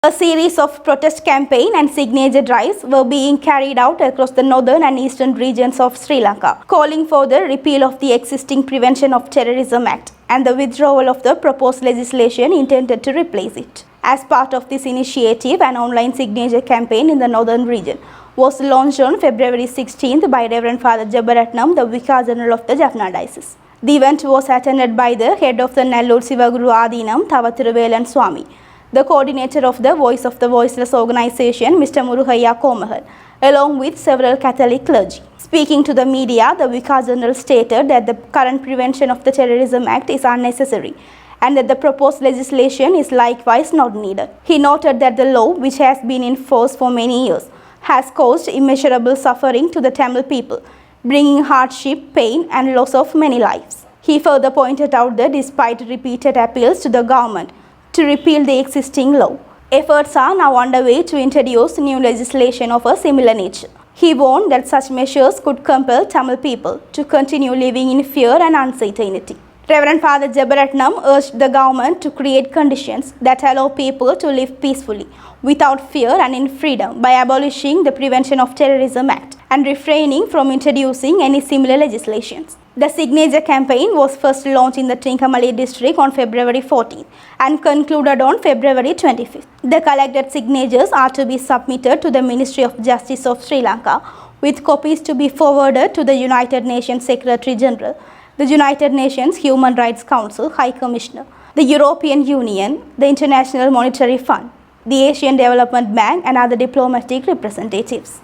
A series of protest campaign and signature drives were being carried out across the northern and eastern regions of Sri Lanka, calling for the repeal of the existing Prevention of Terrorism Act and the withdrawal of the proposed legislation intended to replace it. As part of this initiative, an online signature campaign in the northern region was launched on February 16th by Reverend Father Jabaratnam, the Vicar General of the Jaffna Diocese. The event was attended by the head of the Nellore Sivaguru Adinam, Thavathiravelan Swami, the coordinator of the Voice of the Voiceless organization, Mr. Muruhaya Komahan, along with several Catholic clergy. Speaking to the media, the Vicar General stated that the current Prevention of the Terrorism Act is unnecessary and that the proposed legislation is likewise not needed. He noted that the law, which has been in force for many years, has caused immeasurable suffering to the Tamil people, bringing hardship, pain and loss of many lives. He further pointed out that despite repeated appeals to the government to repeal the existing law, efforts are now underway to introduce new legislation of a similar nature. He warned that such measures could compel Tamil people to continue living in fear and uncertainty. Reverend Father Jabaratnam urged the government to create conditions that allow people to live peacefully, without fear and in freedom by abolishing the Prevention of Terrorism Act and refraining from introducing any similar legislations. The signature campaign was first launched in the Trincomalee district on February 14th and concluded on February 25th. The collected signatures are to be submitted to the Ministry of Justice of Sri Lanka, with copies to be forwarded to the United Nations Secretary General, the United Nations Human Rights Council High Commissioner, the European Union, the International Monetary Fund, the Asian Development Bank and other diplomatic representatives.